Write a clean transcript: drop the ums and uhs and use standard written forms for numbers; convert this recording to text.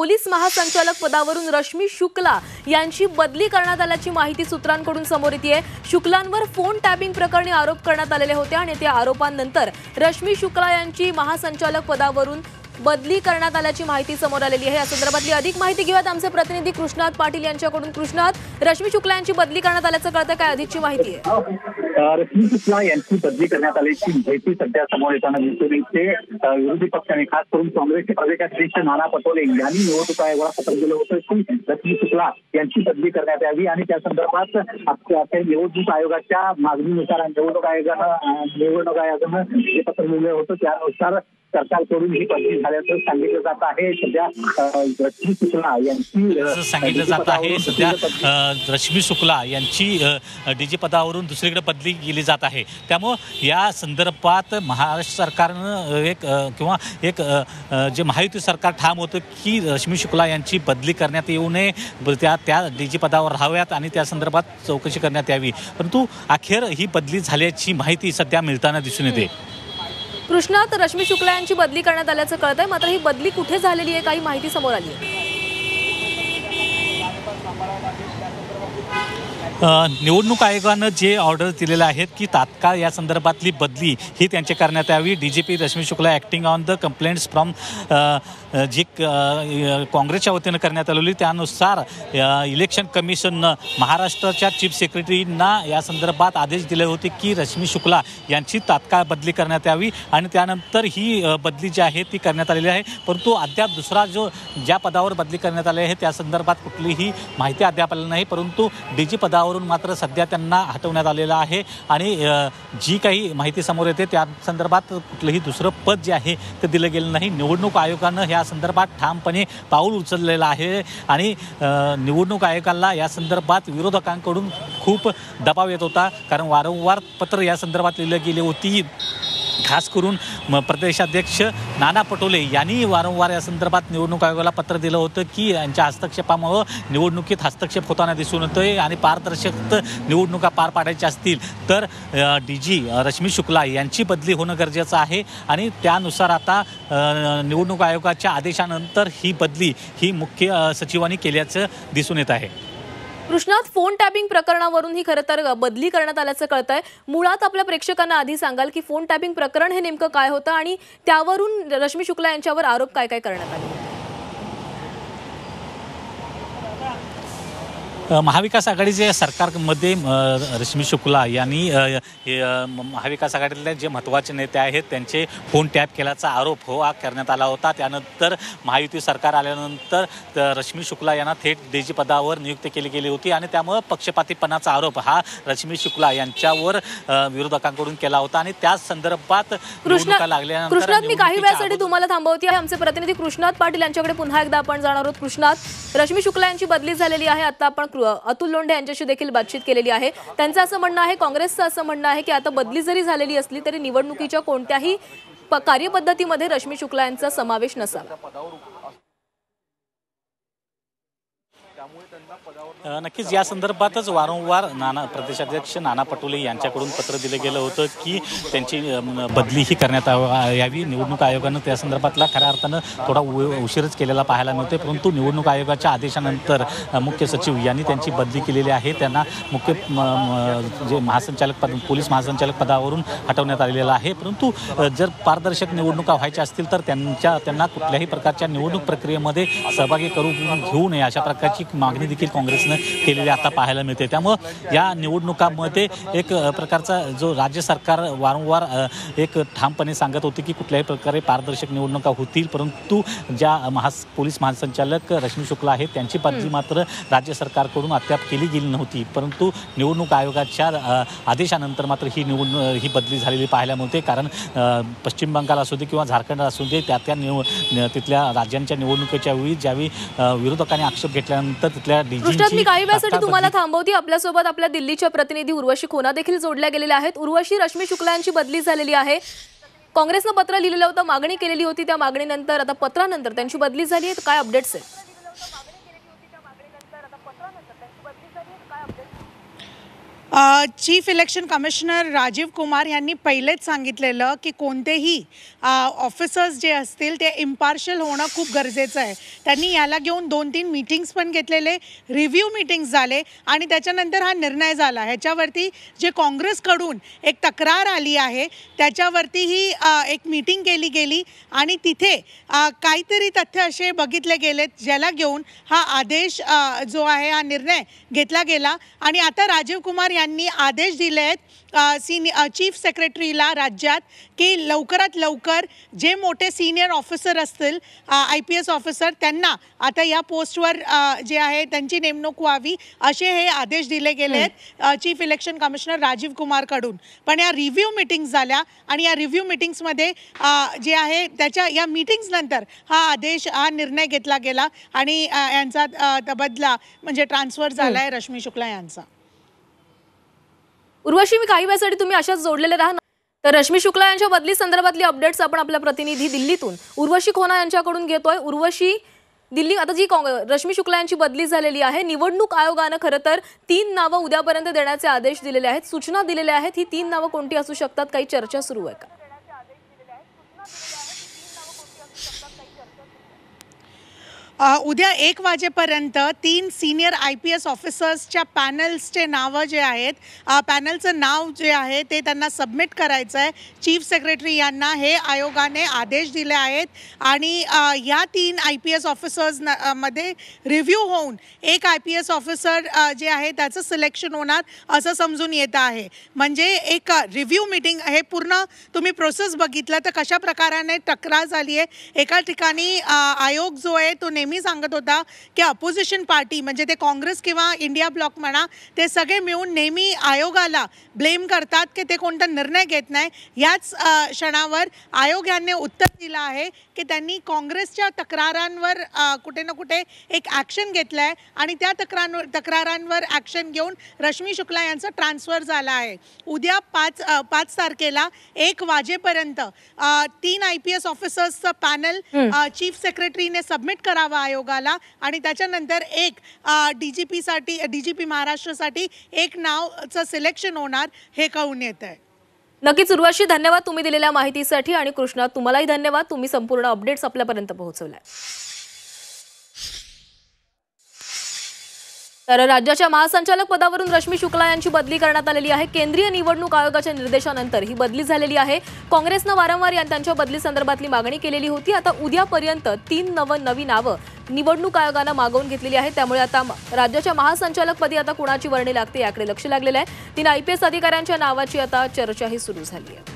Police महासंचालक पदावरून रश्मी शुक्ला यांची बदली करण्यात आल्याची माहिती सूत्रांकडून समोर येते। शुक्लांवर फोन टॅपिंग प्रकरणी आरोप करण्यात आलेले होते आणि त्या आरोपांनंतर रश्मी शुक्ला यांची महासंचालक पदावरून बदली करण्यात आल्याची माहिती समोर आलेली आहे। या संदर्भातली अधिक माहिती घेऊयात आमचे प्रतिनिधी कृष्णात पाटील यांच्याकडून। कृष्णात, रश्मी शुक्ला यांची बदली करण्यात आल्याचं कळतं, काय अधिकची माहिती आहे? रश्मी शुक्ला यांची बदली करण्यात आल्याची माहिती सध्या समोर येताना दिसून येते। विरोधी पक्षाने खास करून काँग्रेसचे प्रदेशाध्यक्ष नाना पटोले यांनी निवडणूक आयोगाला पत्र दिलं होतं की रश्मी शुक्ला यांची बदली करण्यात यावी आणि त्या संदर्भात निवडणूक आयोगाच्या मागणीनुसार निवडणूक आयोगानं जे पत्र दिलं होतं त्यानुसार सरकारकडून ही बदली झाल्याचं सांगितलं जात आहे। सध्या रश्मी शुक्ला यांची सांगितलं जात आहे सध्या रश्मी शुक्ला यांची डीजी पदावरून दुसरीकडे बदली केली जात आहे। त्यामुळे या संदर्भात महाराष्ट्र सरकारनं एक जे महायुती सरकार ठाम होतं की रश्मी शुक्ला यांची बदली करण्यात येऊ नये, त्या डीजी पदावर राहाव्यात आणि त्या संदर्भात चौकशी करण्यात यावी, परंतु अखेर ही बदली झाल्याची माहिती सध्या मिळताना दिसून येते। कृष्णात, रश्मी शुक्ला यांची बदली करण्यात आल्याचं कळतंय, मात्र ही बदली कुठे झालेली आहे काही माहिती समोर आली आहे? निवडणूक आयोगानं जे ऑर्डर दिलेले आहेत की तात्काळ या संदर्भातली बदली ही त्यांची करण्यात यावी। DGP Rashmi Shukla acting on the complaints from जी काँग्रेसच्या वतीनं करण्यात आलेली, त्यानुसार इलेक्शन कमिशननं महाराष्ट्राच्या चीफ सेक्रेटरींना या संदर्भात आदेश दिले होते की रश्मी शुक्ला यांची तात्काळ बदली करण्यात यावी आणि त्यानंतर ही बदली जी आहे ती करण्यात आलेली आहे। परंतु अद्याप दुसरा ज्या पदावर बदली करण्यात आली आहे त्या संदर्भात कुठलीही माहिती अद्याप आली नाही, परंतु डीजी पदावरून मात्र सध्या त्यांना हटवण्यात आलेलं आहे आणि जी काही माहिती समोर येते त्या संदर्भात कुठलंही दुसरं पद जे आहे ते दिलं गेलं नाही। निवडणूक आयोगानं या संदर्भात ठामपणे पाऊल उचललेलं आहे आणि निवडणूक आयोगाला या संदर्भात विरोधकांकडून खूप दबाव येत होता, कारण वारंवार पत्र या संदर्भात लिहिली गेली होती। खास करून प्रदेशाध्यक्ष नाना पटोले यांनी वारंवार या संदर्भात निवडणूक आयोगाला पत्र दिलं होतं की यांच्या हस्तक्षेपामुळे निवडणुकीत हस्तक्षेप होताना दिसून येतोय आणि पारदर्शक निवडणुका पार पाडायच्या असतील तर डीजी रश्मी शुक्ला यांची बदली होणं गरजेचं आहे आणि त्यानुसार आता निवडणूक आयोगाच्या आदेशानंतर ही बदली ही मुख्य सचिवांनी केल्याचं दिसून येत आहे। कृष्णात, फोन टॅपिंग प्रकरणावरून ही खरं तर बदली करण्यात आल्याचं कळतंय। मुळात आपल्या प्रेक्षकांना आधी सांगाल की फोन टॅपिंग प्रकरण हे नेमकं काय होतं आणि त्यावरून रश्मी शुक्ला यांच्यावर आरोप काय काय करण्यात आले? महाविकास आघाडीच्या सरकारमध्ये रश्मी शुक्ला यांनी महाविकास आघाडीतले जे महत्त्वाचे नेते आहेत त्यांचे फोन टॅप केल्याचा आरोप करण्यात आला होता। त्यानंतर महायुती सरकार आल्यानंतर रश्मी शुक्ला यांना थेट डीजी पदावर नियुक्ती केली गेली होती आणि त्यामुळे पक्षपातीपणाचा आरोप हा रश्मी शुक्ला यांच्यावर विरोधकांकडून केला होता आणि त्याच संदर्भात कृष्णात, मी काही वेळासाठी तुम्हाला थांबवते आहे। आमचे प्रतिनिधी कृष्णात पाटील यांच्याकडे पुन्हा एकदा आपण जाणार आहोत। कृष्णात, रश्मी शुक्ला यांची बदली झालेली आहे, आता आपण अतुल लोंढे यांच्याशी देखील बातचीत केलेली आहे। त्यांचं असं म्हणणं आहे, काँग्रेसचं असं म्हणणं आहे की आता बदली जरी झालेली असली तरी निवडणुकीच्या कोणत्याही कार्यपद्धतीमध्ये रश्मी शुक्ला यांचा समावेश नसावा। नक्कीच या संदर्भातच वारंवार प्रदेशाध्यक्ष नाना पटोले यांच्याकडून पत्र दिलं गेलं होतं की त्यांची बदली ही करण्यात यावी। निवडणूक आयोगानं त्या संदर्भातला खऱ्या अर्थानं थोडा उशीरच केलेला पाहायला मिळते, परंतु निवडणूक आयोगाच्या आदेशानंतर मुख्य सचिव यांनी त्यांची बदली केलेली आहे। त्यांना मुख्य जे पोलीस महासंचालक पदावरून हटवण्यात आलेलं आहे। परंतु जर पारदर्शक निवडणुका व्हायच्या असतील तर त्यांना कुठल्याही प्रकारच्या निवडणूक प्रक्रियेमध्ये सहभागी घेऊ नये अशा प्रकारची मागणी देखील काँग्रेसनं केलेली आता पाहायला मिळते। त्यामुळे या निवडणुकांमध्ये एक प्रकारचा जो राज्य सरकार वारंवार एक ठामपणे सांगत होते की कुठल्याही प्रकारे पारदर्शक निवडणुका होतील, परंतु ज्या पोलीस महासंचालक रश्मी शुक्ला आहेत त्यांची बदली मात्र राज्य सरकारकडून अद्याप केली गेली नव्हती, परंतु निवडणूक आयोगाच्या आदेशानंतर मात्र ही बदली झालेली पाहायला मिळते। कारण पश्चिम बंगाल असू दे किंवा झारखंड असू दे तिथल्या राज्यांच्या निवडणुकीच्या वेळी ज्यावेळी विरोधकांनी आक्षेप घेतल्यानंतर तिथल्या मी काही वेळासाठी तुम्हाला थांबवते। आपल्यासोबत आपल्या दिल्लीच्या प्रतिनिधी उर्वशी खोना देखील जोडल्या गेलेल्या आहेत। उर्वशी, रश्मी शुक्ला यांची बदली झालेली आहे, काँग्रेसनं पत्र लिहिलेलं होतं, मागणी केलेली होती, त्या मागणीनंतर आता पत्रानंतर त्यांची बदली झाली आहे, काय अपडेट्स आहेत? Chief election commissioner Rajiv Kumar यांनी पहिलेच सांगितलेलं की कोणतेही ऑफिसर्स जे असतील ते इम्पार्शियल होणं खूप गरजेचं आहे. त्यांनी याला घेऊन 2-3 मीटिंग्स पण घेतलेले, रिव्ह्यू मीटिंग्स झाले आणि त्याच्यानंतर हा निर्णय झाला. ह्याच्यावरती जे काँग्रेसकडून एक तक्रार आली आहे त्याच्यावरतीही एक मीटिंग केली गेली आणि तिथे काहीतरी तथ्य असे बघितले गेलेत ज्याला घेऊन हा आदेश जो आहे हा निर्णय घेतला गेला. आणि आता राजीव कुमार यांनी आदेश दिले आहेत चीफ सेक्रेटरीला राज्यात की लवकरात लवकर जे मोठे सिनियर ऑफिसर असतील IPS ऑफिसर त्यांना आता या पोस्टवर जे आहे त्यांची नेमणूक व्हावी असे हे आदेश दिले गेले आहेत चीफ इलेक्शन कमिशनर राजीव कुमारकडून. पण या रिव्ह्यू मीटिंग्स झाल्या आणि या रिव्ह्यू मीटिंग्समध्ये जे आहे त्याच्या या मीटिंग्स नंतर हा निर्णय घेतला गेला आणि यांचा तबदला म्हणजे ट्रान्सफर झाला आहे रश्मी शुक्ला यांचा. उर्वशी, मी काही वेळासाठी तुम्ही अशाच जोडलेले राहा. तर रश्मी शुक्ला यांच्या बदली संदर्भातली अपडेट्स आपण आपल्या प्रतिनिधी दिल्लीतून उर्वशी खोना यांच्याकडून घेतोय. उर्वशी, दिल्ली आता जी रश्मी शुक्ला यांची बदली झालेली आहे, निवडणूक आयोगानं खरं तर 3 नावं उद्यापर्यंत देण्याचे आदेश दिलेले आहेत, सूचना दिलेल्या आहेत. ही 3 नावं कोणती असू शकतात? काही चर्चा सुरू आहे का? उद्या 1 वाजेपर्यंत 3 सिनियर IPS ऑफिसर्सच्या पॅनल्सचे नावं जे आहेत, पॅनलचं नाव जे आहे ते त्यांना सबमिट करायचं आहे चीफ सेक्रेटरी यांना. हे आयोगाने आदेश दिले आहेत आणि या 3 IPS ऑफिसर्स मध्ये रिव्ह्यू होऊन एक IPS ऑफिसर जे आहे त्याचं सिलेक्शन होणार असं समजून येत आहे. म्हणजे एक रिव्ह्यू मीटिंग, हे पूर्ण तुम्ही प्रोसेस बघितलं तर कशा प्रकाराने तक्रार झाली आहे. एका ठिकाणी आयोग जो आहे तो नेहमी सांगत होता की अपोजिशन पार्टी म्हणजे ते काँग्रेस किंवा इंडिया ब्लॉक म्हणा ते सगळे मिळून नेहमी आयोगाला ब्लेम करतात की ते कोणता निर्णय घेत नाही. याच क्षणावर आयोग यांनी उत्तर दिलं आहे की त्यांनी काँग्रेसच्या तक्रारांवर कुठे ना कुठे एक ॲक्शन घेतलं आहे आणि त्या तक्रारांवर ॲक्शन घेऊन रश्मी शुक्ला यांचा ट्रान्सफर झाला आहे. उद्या 5 तारखेला 1 वाजेपर्यंत 3 IPS ऑफिसर्सचं पॅनल चीफ सेक्रेटरीने सबमिट करावं आयोगाला आणि त्याच्यानंतर एक DGP महाराष्ट्रासाठी एक नावचं सिलेक्शन होणार हे कळून येत आहे. नक्कीच उर्वशी, धन्यवाद तुम्ही दिलेल्या माहितीसाठी. आणि कृष्णा, तुम्हालाही धन्यवाद, तुम्ही संपूर्ण अपडेट्स आपल्यापर्यंत पोहोचवल्या. तर राज्याच्या महासंचालक पदावरून रश्मी शुक्ला यांची बदली करण्यात आलेली आहे. केंद्रीय निवडणूक आयोगाच्या निर्देशानंतर ही बदली झालेली आहे. काँग्रेसनं वारंवार त्यांच्या बदली संदर्भातली मागणी केलेली होती. आता उद्यापर्यंत 3 नवी नावं निवडणूक आयोगानं मागवून घेतलेली आहे. त्यामुळे आता राज्याच्या महासंचालक पदी आता कुणाची वर्णी लागते याकडे लक्ष लागलेलं आहे. 3 IPS अधिकाऱ्यांच्या नावाची आता चर्चाही सुरू झाली आहे.